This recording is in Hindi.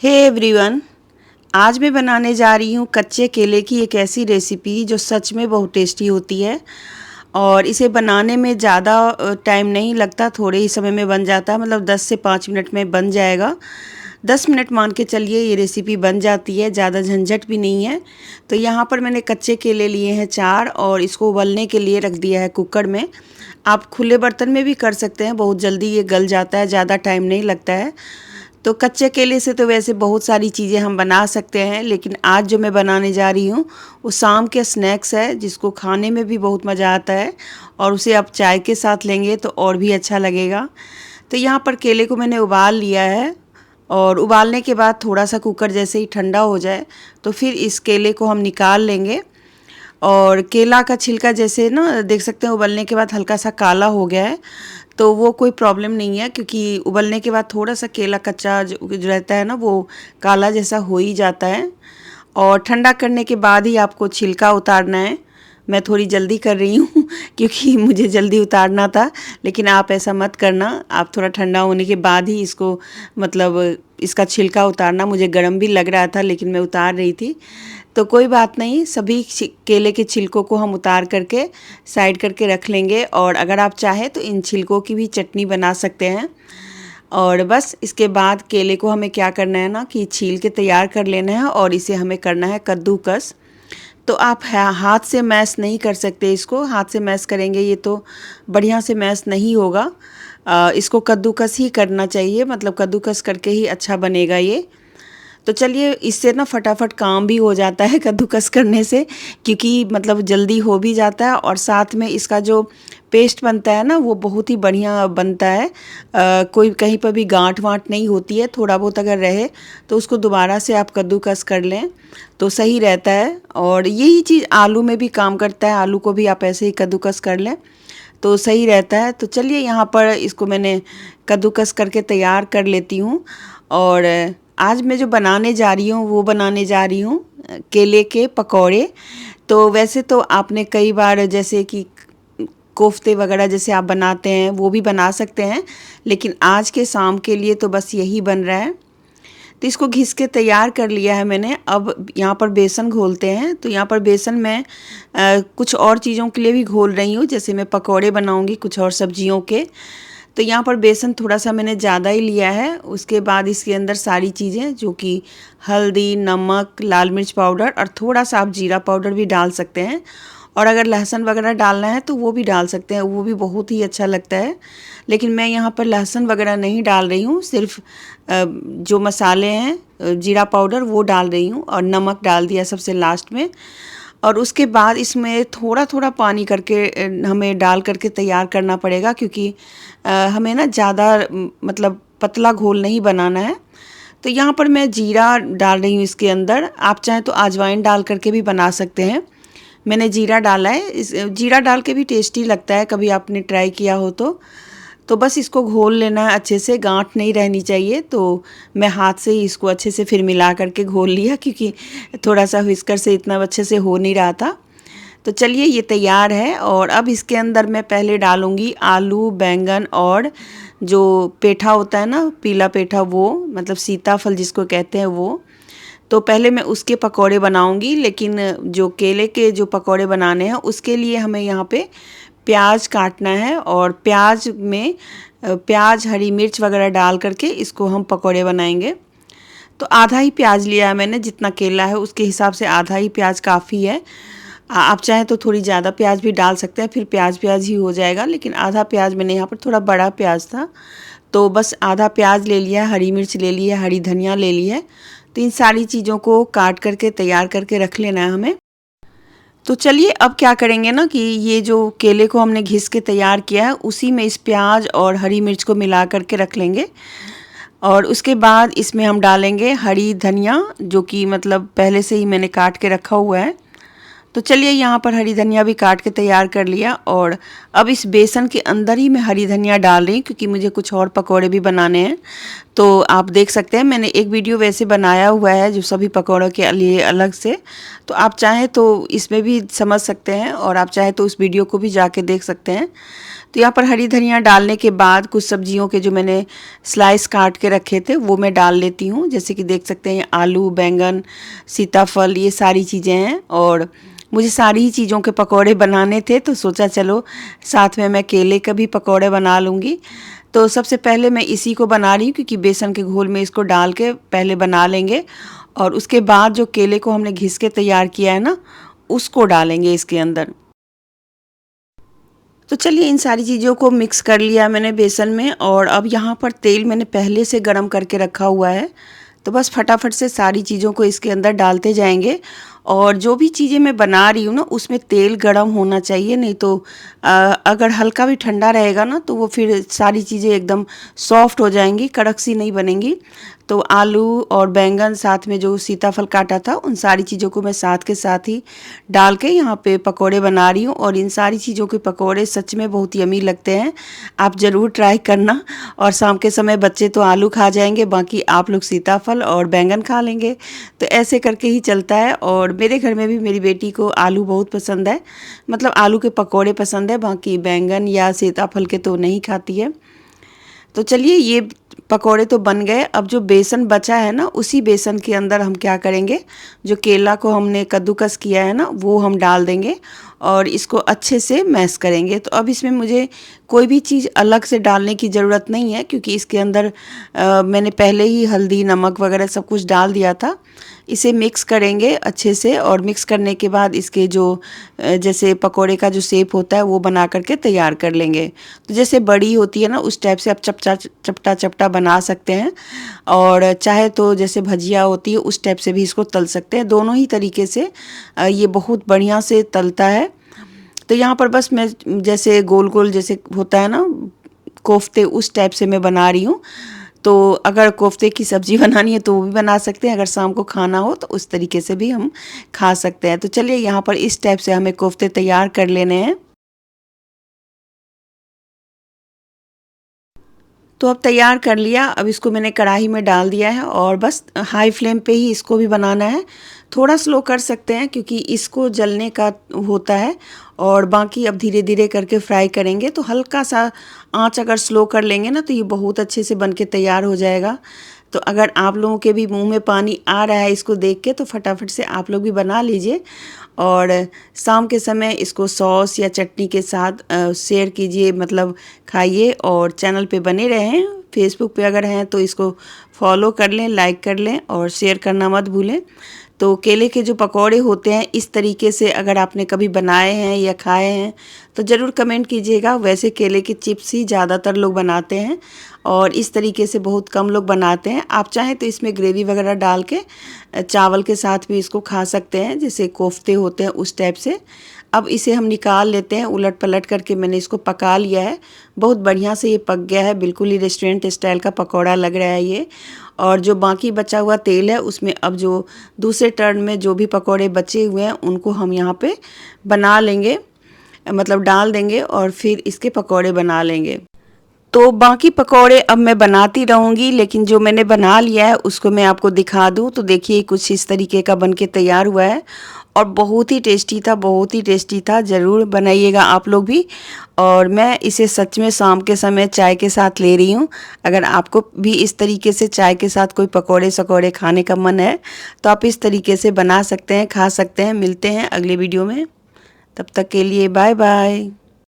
हे एवरीवन, आज मैं बनाने जा रही हूँ कच्चे केले की एक ऐसी रेसिपी जो सच में बहुत टेस्टी होती है। और इसे बनाने में ज़्यादा टाइम नहीं लगता, थोड़े ही समय में बन जाता है। मतलब 10 से 5 मिनट में बन जाएगा। 10 मिनट मान के चलिए ये रेसिपी बन जाती है, ज़्यादा झंझट भी नहीं है। तो यहाँ पर मैंने कच्चे केले लिए हैं 4 और इसको उबलने के लिए रख दिया है कुकर में। आप खुले बर्तन में भी कर सकते हैं, बहुत जल्दी ये गल जाता है, ज़्यादा टाइम नहीं लगता है। तो कच्चे केले से तो वैसे बहुत सारी चीज़ें हम बना सकते हैं, लेकिन आज जो मैं बनाने जा रही हूँ वो शाम के स्नैक्स है, जिसको खाने में भी बहुत मज़ा आता है और उसे आप चाय के साथ लेंगे तो और भी अच्छा लगेगा। तो यहाँ पर केले को मैंने उबाल लिया है और उबालने के बाद थोड़ा सा कुकर जैसे ही ठंडा हो जाए तो फिर इस केले को हम निकाल लेंगे। और केला का छिलका जैसे ना देख सकते हैं उबलने के बाद हल्का सा काला हो गया है, तो वो कोई प्रॉब्लम नहीं है, क्योंकि उबलने के बाद थोड़ा सा केला कच्चा जो रहता है ना वो काला जैसा हो ही जाता है। और ठंडा करने के बाद ही आपको छिलका उतारना है। मैं थोड़ी जल्दी कर रही हूँ क्योंकि मुझे जल्दी उतारना था, लेकिन आप ऐसा मत करना। आप थोड़ा ठंडा होने के बाद ही इसको मतलब इसका छिलका उतारना। मुझे गर्म भी लग रहा था लेकिन मैं उतार रही थी, तो कोई बात नहीं। सभी केले के छिलकों को हम उतार करके साइड करके रख लेंगे। और अगर आप चाहें तो इन छिलकों की भी चटनी बना सकते हैं। और बस इसके बाद केले को हमें क्या करना है ना कि छील के तैयार कर लेना है और इसे हमें करना है कद्दूकस। तो आप हाथ से मैश नहीं कर सकते इसको। हाथ से मैश करेंगे ये तो बढ़िया से मैश नहीं होगा। इसको कद्दूकस ही करना चाहिए, मतलब कद्दूकस करके ही अच्छा बनेगा ये। तो चलिए, इससे ना फटाफट काम भी हो जाता है कद्दूकस करने से, क्योंकि मतलब जल्दी हो भी जाता है और साथ में इसका जो पेस्ट बनता है ना वो बहुत ही बढ़िया बनता है। कोई कहीं पर भी गांठ वाँठ नहीं होती है। थोड़ा बहुत अगर रहे तो उसको दोबारा से आप कद्दूकस कर लें तो सही रहता है। और यही चीज़ आलू में भी काम करता है, आलू को भी आप ऐसे ही कद्दूकस कर लें तो सही रहता है। तो चलिए, यहाँ पर इसको मैंने कद्दूकस करके तैयार कर लेती हूँ। और आज मैं जो बनाने जा रही हूँ वो बनाने जा रही हूँ केले के पकौड़े। तो वैसे तो आपने कई बार जैसे कि कोफ्ते वगैरह जैसे आप बनाते हैं वो भी बना सकते हैं, लेकिन आज के शाम के लिए तो बस यही बन रहा है। तो इसको घिस के तैयार कर लिया है मैंने। अब यहाँ पर बेसन घोलते हैं। तो यहाँ पर बेसन मैं कुछ और चीज़ों के लिए भी घोल रही हूँ, जैसे मैं पकौड़े बनाऊँगी कुछ और सब्जियों के। तो यहाँ पर बेसन थोड़ा सा मैंने ज़्यादा ही लिया है। उसके बाद इसके अंदर सारी चीज़ें जो कि हल्दी, नमक, लाल मिर्च पाउडर और थोड़ा सा आप जीरा पाउडर भी डाल सकते हैं। और अगर लहसुन वगैरह डालना है तो वो भी डाल सकते हैं, वो भी बहुत ही अच्छा लगता है। लेकिन मैं यहाँ पर लहसुन वगैरह नहीं डाल रही हूँ, सिर्फ जो मसाले हैं जीरा पाउडर वो डाल रही हूँ और नमक डाल दिया सबसे लास्ट में। और उसके बाद इसमें थोड़ा थोड़ा पानी करके हमें डाल करके तैयार करना पड़ेगा, क्योंकि हमें ना ज़्यादा मतलब पतला घोल नहीं बनाना है। तो यहाँ पर मैं जीरा डाल रही हूँ इसके अंदर। आप चाहें तो अजवाइन डाल करके भी बना सकते हैं। मैंने जीरा डाला है। इस जीरा डाल के भी टेस्टी लगता है, कभी आपने ट्राई किया हो तो बस इसको घोल लेना है अच्छे से, गांठ नहीं रहनी चाहिए। तो मैं हाथ से ही इसको अच्छे से फिर मिला करके घोल लिया, क्योंकि थोड़ा सा व्हिस्कर से इतना अच्छे से हो नहीं रहा था। तो चलिए, ये तैयार है। और अब इसके अंदर मैं पहले डालूँगी आलू, बैंगन और जो पेठा होता है ना, पीला पेठा, वो मतलब सीताफल जिसको कहते हैं वो। तो पहले मैं उसके पकौड़े बनाऊंगी, लेकिन जो केले के जो पकौड़े बनाने हैं उसके लिए हमें यहाँ पे प्याज काटना है। और प्याज में प्याज, हरी मिर्च वगैरह डाल करके इसको हम पकौड़े बनाएंगे। तो आधा ही प्याज लिया है मैंने, जितना केला है उसके हिसाब से आधा ही प्याज काफ़ी है। आप चाहें तो थोड़ी ज़्यादा प्याज भी डाल सकते हैं, फिर प्याज प्याज ही हो जाएगा। लेकिन आधा प्याज मैंने यहाँ पर, थोड़ा बड़ा प्याज था तो बस आधा प्याज ले लिया, हरी मिर्च ले ली है, हरी धनिया ले ली है। तो इन सारी चीज़ों को काट करके तैयार करके रख लेना है हमें। तो चलिए, अब क्या करेंगे ना कि ये जो केले को हमने घिस के तैयार किया है उसी में इस प्याज और हरी मिर्च को मिला करके रख लेंगे। और उसके बाद इसमें हम डालेंगे हरी धनिया, जो कि मतलब पहले से ही मैंने काट के रखा हुआ है। तो चलिए, यहाँ पर हरी धनिया भी काट के तैयार कर लिया। और अब इस बेसन के अंदर ही मैं हरी धनिया डाल रही हूँ, क्योंकि मुझे कुछ और पकौड़े भी बनाने हैं। तो आप देख सकते हैं मैंने एक वीडियो वैसे बनाया हुआ है जो सभी पकौड़ों के लिए अलग से। तो आप चाहें तो इसमें भी समझ सकते हैं और आप चाहें तो उस वीडियो को भी जाके देख सकते हैं। तो यहाँ पर हरी धनिया डालने के बाद कुछ सब्जियों के जो मैंने स्लाइस काट के रखे थे वो मैं डाल लेती हूँ। जैसे कि देख सकते हैं आलू, बैंगन, सीताफल, ये सारी चीज़ें हैं। और मुझे सारी ही चीज़ों के पकौड़े बनाने थे तो सोचा चलो साथ में मैं केले का भी पकौड़े बना लूँगी। तो सबसे पहले मैं इसी को बना रही हूँ क्योंकि बेसन के घोल में इसको डाल के पहले बना लेंगे और उसके बाद जो केले को हमने घिस के तैयार किया है ना, उसको डालेंगे इसके अंदर। तो चलिए इन सारी चीज़ों को मिक्स कर लिया मैंने बेसन में और अब यहाँ पर तेल मैंने पहले से गरम करके रखा हुआ है। तो बस फटाफट से सारी चीज़ों को इसके अंदर डालते जाएंगे और जो भी चीज़ें मैं बना रही हूँ ना उसमें तेल गरम होना चाहिए, नहीं तो अगर हल्का भी ठंडा रहेगा ना तो वो फिर सारी चीज़ें एकदम सॉफ्ट हो जाएंगी, कड़क सी नहीं बनेंगी। तो आलू और बैंगन साथ में जो सीताफल काटा था उन सारी चीज़ों को मैं साथ के साथ ही डाल के यहाँ पे पकोड़े बना रही हूँ और इन सारी चीज़ों के पकोड़े सच में बहुत यमी लगते हैं। आप ज़रूर ट्राई करना। और शाम के समय बच्चे तो आलू खा जाएंगे, बाकी आप लोग सीताफल और बैंगन खा लेंगे। तो ऐसे करके ही चलता है। और मेरे घर में भी मेरी बेटी को आलू बहुत पसंद है, मतलब आलू के पकोड़े पसंद है, बाकी बैंगन या सीताफल के तो नहीं खाती है। तो चलिए ये पकोड़े तो बन गए। अब जो बेसन बचा है ना उसी बेसन के अंदर हम क्या करेंगे, जो केला को हमने कद्दूकस किया है ना वो हम डाल देंगे और इसको अच्छे से मैश करेंगे। तो अब इसमें मुझे कोई भी चीज़ अलग से डालने की ज़रूरत नहीं है क्योंकि इसके अंदर मैंने पहले ही हल्दी, नमक वगैरह सब कुछ डाल दिया था। इसे मिक्स करेंगे अच्छे से और मिक्स करने के बाद इसके जो जैसे पकोड़े का जो शेप होता है वो बना करके तैयार कर लेंगे। तो जैसे बड़ी होती है ना उस टाइप से आप चपटा चपटा बना सकते हैं और चाहे तो जैसे भजिया होती है उस टाइप से भी इसको तल सकते हैं। दोनों ही तरीके से ये बहुत बढ़िया से तलता है। तो यहाँ पर बस मैं जैसे गोल गोल जैसे होता है ना कोफ्ते, उस टाइप से मैं बना रही हूँ। तो अगर कोफ्ते की सब्ज़ी बनानी है तो वो भी बना सकते हैं, अगर शाम को खाना हो तो उस तरीके से भी हम खा सकते हैं। तो चलिए यहाँ पर इस टाइप से हमें कोफ्ते तैयार कर लेने हैं। तो अब तैयार कर लिया। अब इसको मैंने कढ़ाई में डाल दिया है और बस हाई फ्लेम पे ही इसको भी बनाना है। थोड़ा स्लो कर सकते हैं क्योंकि इसको जलने का होता है और बाकी अब धीरे धीरे करके फ्राई करेंगे। तो हल्का सा आंच अगर स्लो कर लेंगे ना तो ये बहुत अच्छे से बन के तैयार हो जाएगा। तो अगर आप लोगों के भी मुंह में पानी आ रहा है इसको देख के तो फटाफट से आप लोग भी बना लीजिए और शाम के समय इसको सॉस या चटनी के साथ शेयर कीजिए, मतलब खाइए। और चैनल पे बने रहें, फेसबुक पे अगर हैं तो इसको फॉलो कर लें, लाइक कर लें और शेयर करना मत भूलें। तो केले के जो पकौड़े होते हैं इस तरीके से अगर आपने कभी बनाए हैं या खाए हैं तो ज़रूर कमेंट कीजिएगा। वैसे केले के चिप्स ही ज़्यादातर लोग बनाते हैं और इस तरीके से बहुत कम लोग बनाते हैं। आप चाहें तो इसमें ग्रेवी वगैरह डाल के चावल के साथ भी इसको खा सकते हैं, जैसे कोफ्ते होते हैं उस टाइप से। अब इसे हम निकाल लेते हैं। उलट पलट करके मैंने इसको पका लिया है, बहुत बढ़िया से ये पक गया है, बिल्कुल ही रेस्टोरेंट स्टाइल का पकौड़ा लग रहा है ये। और जो बाकी बचा हुआ तेल है उसमें अब जो दूसरे टर्न में जो भी पकौड़े बचे हुए हैं उनको हम यहाँ पे बना लेंगे, मतलब डाल देंगे और फिर इसके पकौड़े बना लेंगे। तो बाकी पकौड़े अब मैं बनाती रहूँगी, लेकिन जो मैंने बना लिया है उसको मैं आपको दिखा दूँ। तो देखिए कुछ इस तरीके का बनके तैयार हुआ है और बहुत ही टेस्टी था, बहुत ही टेस्टी था। ज़रूर बनाइएगा आप लोग भी। और मैं इसे सच में शाम के समय चाय के साथ ले रही हूँ। अगर आपको भी इस तरीके से चाय के साथ कोई पकौड़े सकौड़े खाने का मन है तो आप इस तरीके से बना सकते हैं, खा सकते हैं। मिलते हैं अगले वीडियो में, तब तक के लिए बाय बाय।